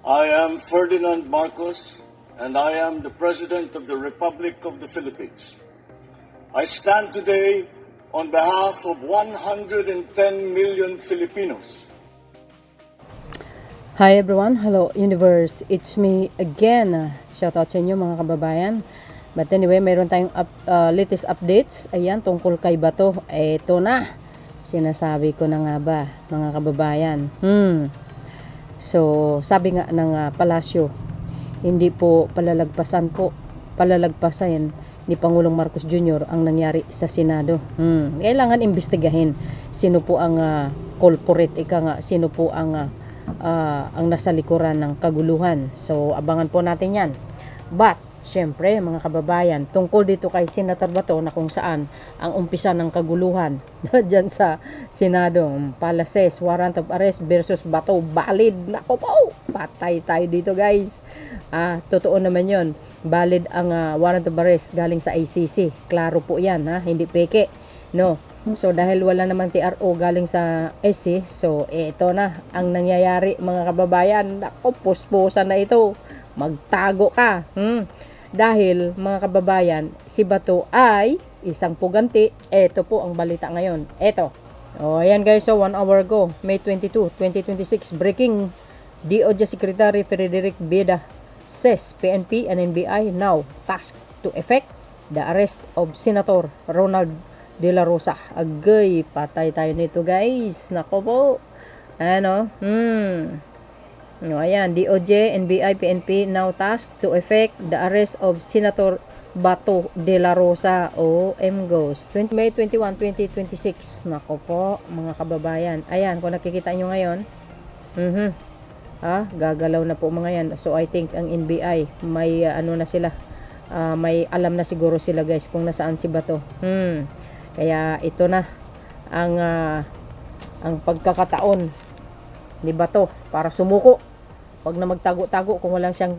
I am Ferdinand Marcos, and I am the President of the Republic of the Philippines. I stand today on behalf of 110 million Filipinos. Hi everyone, hello universe, it's me again. Shoutout sa inyo mga kababayan. But anyway, mayroon tayong latest updates. Ayan, tungkol kay Bato. Eto na, sinasabi ko na nga ba mga kababayan. So, sabi nga ng palasyo, hindi po palalagpasan ni Pangulong Marcos Jr. ang nangyari sa Senado. Kailangan imbestigahin sino po ang culprit, sino po ang nasa likuran ng kaguluhan. So, abangan po natin yan. But, syempre, mga kababayan, tungkol dito kay Senator Bato na kung saan ang umpisa ng kaguluhan dyan sa Senado, Palaces, warrant of arrest versus Bato, valid. Nako po, patay tayo dito guys. Totoo naman yon, valid ang warrant of arrest galing sa ICC. Klaro po yan, hindi peke. No. So dahil wala namang TRO galing sa SC, so ito na ang nangyayari mga kababayan. Nako, puspusan na ito. Magtago ka. Dahil mga kababayan, si Bato ay isang puganti. Ito po ang balita ngayon. Ito. Ayan guys, so 1 hour ago, May 22, 2026, breaking DOJ Secretary Frederick Beda says PNP and NBI now tasked to effect the arrest of Senator Ronald De La Rosa. Agay, patay tayo nito guys. Nako po. Ano? Ayan, DOJ, NBI, PNP now tasked to effect the arrest of Senator Bato De La Rosa. Goes. May 21, 2026. Nako po, mga kababayan. Ayan, kung nakikita nyo ngayon, gagalaw na po mga yan. So, I think ang NBI, may na sila, may alam na siguro sila guys kung nasaan si Bato. Kaya ito na ang pagkakataon ni Bato para sumuko. Wag na magtago-tago kung walang siyang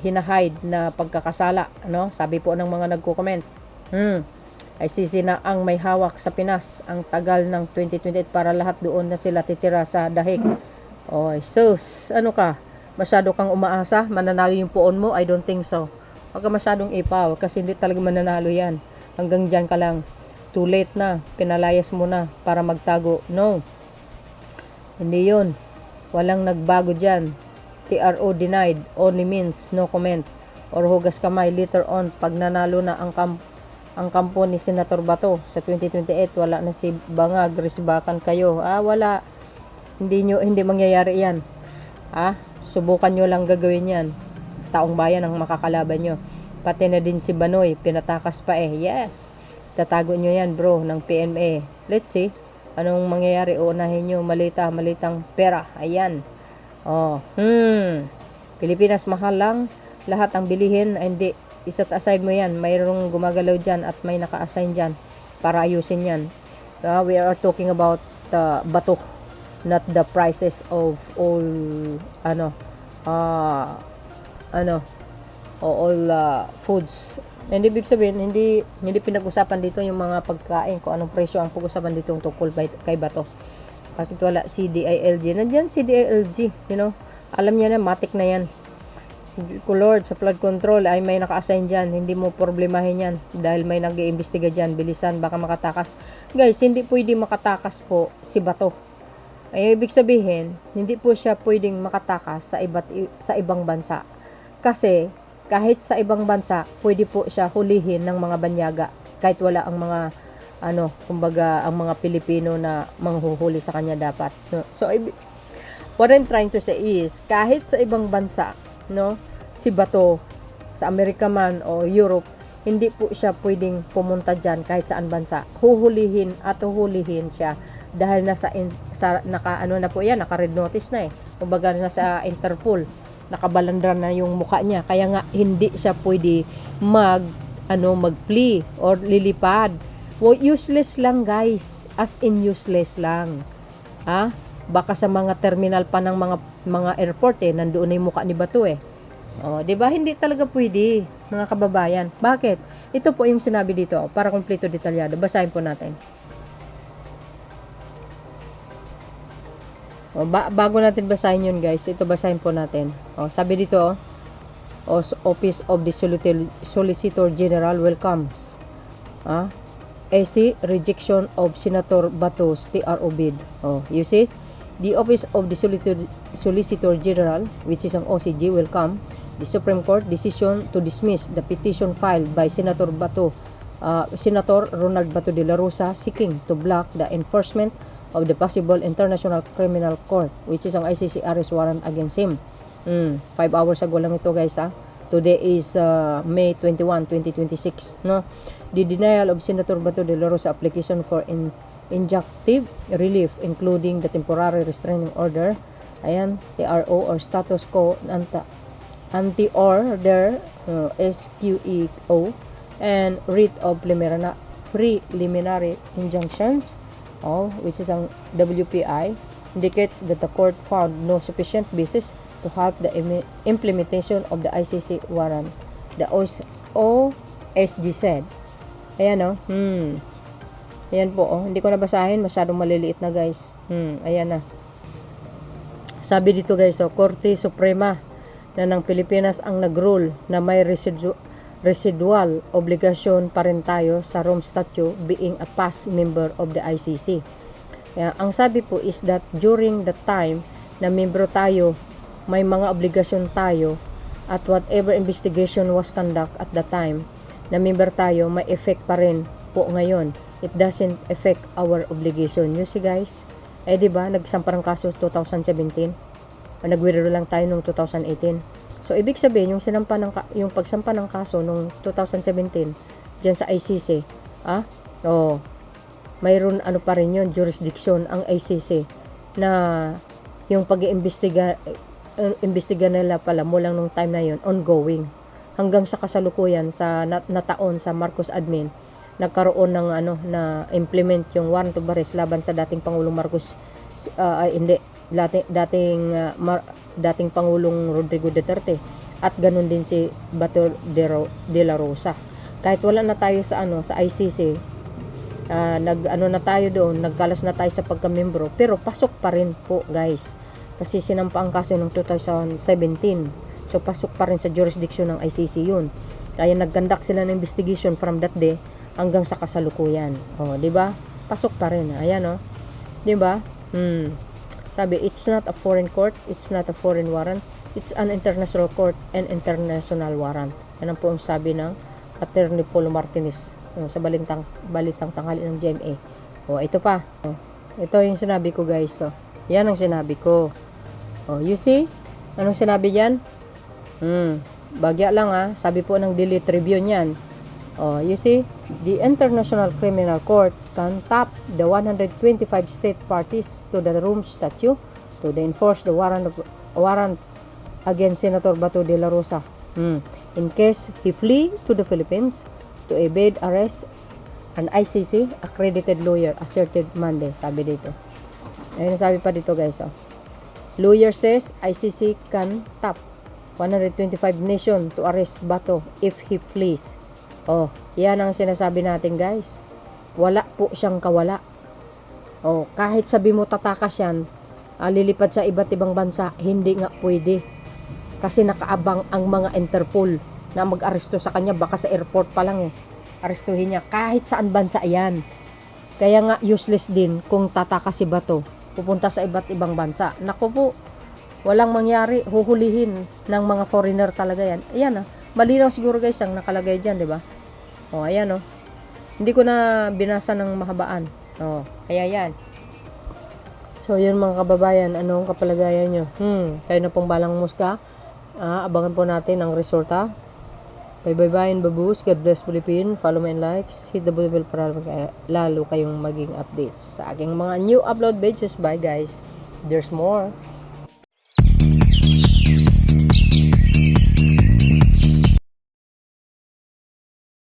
hinahide na pagkakasala, no? Sabi po ng mga nagko-comment. ICC na ang may hawak sa Pinas ang tagal ng 2028 para lahat doon na sila titira sa dahig. Sus, ano ka? Masyado kang umaasa, mananalo yung puon mo? I don't think so. Wag ka masyadong ipaw kasi hindi talaga mananalo yan. Hanggang dyan ka lang. Too late na. Pinalayas mo na para magtago. No. Hindi yun. Walang nagbago dyan. TRO denied. Only means no comment. Or hugas kamay later on pag nanalo na ang kampo ni Senator Bato sa 2028. Wala na si Bangag. Risbakan kayo. Wala. Hindi mangyayari yan. Subukan nyo lang gagawin yan. Taong bayan ang makakalaban nyo. Pati na din si Banoy, pinatakas pa Yes, tatago nyo yan bro ng PMA. Let's see, anong mangyayari. Unahin nyo, malitang pera. Ayan. Pilipinas mahal lang. Lahat ang bilihin, hindi. Iset aside mo yan. Mayroong gumagalaw dyan at may naka-assign dyan para ayusin yan. We are talking about Bato, not the prices of all all foods. And ibig sabihin, hindi pinag-usapan dito yung mga pagkain, kung anong presyo ang pag-usapan dito tungkol kay Bato. Bakit wala CDILG? Nandyan CDILG, alam niya na, matik na yan. Lord, sa flood control ay may naka-assign dyan, hindi mo problemahin yan dahil may nag-iimbestiga dyan, bilisan, baka makatakas. Guys, hindi pwede makatakas po si Bato. Ay ibig sabihin, hindi po siya pwedeng makatakas sa ibang bansa. Kasi kahit sa ibang bansa, pwede po siya hulihin ng mga banyaga kahit wala ang mga ang mga Pilipino na manghuhuli sa kanya dapat. No? So what I'm trying to say is, kahit sa ibang bansa, si Bato sa Amerika man o Europe, hindi po siya pwedeng pumunta diyan kahit saan bansa. Huhulihin siya dahil naka-red notice na kumbaga nasa Interpol. Nakabalandra na yung mukha niya. Kaya nga, hindi siya pwede mag-plea or lilipad. Useless lang, guys. As in useless lang. Baka sa mga terminal pa ng mga airport, nandoon na yung mukha ni Bato, diba? Hindi talaga pwede, mga kababayan. Bakit? Ito po yung sinabi dito, para kumpleto detalyado. Basahin po natin. Bago natin basahin yun guys, ito basahin po natin. Sabi dito, Office of the Solicitor General welcomes AC rejection of Senator Bato's TRO bid. You see, the Office of the Solicitor General, which is ang OCG, welcome the Supreme Court decision to dismiss the petition filed by Senator Ronald Bato de la Rosa seeking to block the enforcement of the possible International Criminal Court, which is ang ICC arrest warrant against him. 5 hours ago lang ito guys Today is May 21, 2026. No? The denial of Senator Bato de la Rosa application for injunctive relief including the temporary restraining order, ayan, TRO or status quo anti-order SQEO and writ of preliminary injunctions, which is ang WPI, indicates that the court found no sufficient basis to help the implementation of the ICC warrant. The OSG said. Ayan Ayan po hindi ko nabasahin, masyadong maliliit na guys. Ayan na. Sabi dito guys, Korte Suprema na ng Pilipinas ang nag-rule na may residual obligasyon pa rin tayo sa Rome Statute being a past member of the ICC. Ang sabi po is that during the time na membro tayo, may mga obligasyon tayo at whatever investigation was conduct at the time na member tayo, may effect pa rin po ngayon. It doesn't affect our obligation. You see guys? Diba, nagsampa ng kaso 2017. Nag-withdraw lang tayo noong 2018. So, ibig sabihin, yung pagsampa ng kaso noong 2017 dyan sa ICC, mayroon pa rin yun, jurisdiction ang ICC na yung pag-iimbestiga nila pala mula nung time na yun, ongoing. Hanggang sa kasalukuyan, sa nataon sa Marcos admin, nagkaroon ng na implement yung warrant of arrest laban sa dating Pangulong Marcos, dating Pangulong Rodrigo Duterte, at ganun din si Bato de la Rosa. Kahit wala na tayo sa sa ICC, na tayo doon, nagkalas na tayo sa pagkamembro, pero pasok pa rin po guys. Kasi sinampa ang kaso noong 2017. So, pasok pa rin sa jurisdiction ng ICC yun. Kaya nag-conduct sila ng investigation from that day hanggang sa kasalukuyan. Di ba? Pasok pa rin. Ayan, di ba? Sabi, it's not a foreign court, it's not a foreign warrant, it's an international court and international warrant. Yan ang po ang sabi ng Attorney Paulo Martinez sa balitang tanghali ng GMA. Ito pa. Ito yung sinabi ko guys. Yan ang sinabi ko. You see? Anong sinabi dyan? Bagya lang Sabi po ng Delete Tribune yan. You see? The International Criminal Court can tap the 125 state parties to the Rome Statute to enforce the warrant against Senator Bato de la Rosa. In case he flee to the Philippines to evade arrest, an ICC accredited lawyer asserted Monday. Sabi dito. Ayun, sabi pa dito guys. Lawyer says ICC can tap 125 nation to arrest Bato if he flees. Yan ang sinasabi natin guys. Wala po siyang kawala. Kahit sabi mo tatakas yan, lilipad sa iba't ibang bansa, hindi nga pwede. Kasi nakaabang ang mga Interpol na mag-aresto sa kanya, baka sa airport pa lang arestuhin niya kahit saan bansa yan. Kaya nga useless din kung tatakas si Bato, pupunta sa iba't ibang bansa. Naku po, walang mangyari, huhulihin ng mga foreigner talaga yan. Ayan malinaw siguro guys ang nakalagay dyan, di ba? Ayan hindi ko na binasa ng mahabaan. Kaya yan. So yun mga kababayan, anong kapalagayan nyo? Kayo na pong balang muska. Abangan po natin ang resulta. Bye and babush. God bless Philippines. Follow me and likes. Hit the bell para lalo kayong maging updates sa aking mga new upload videos. Bye guys. There's more.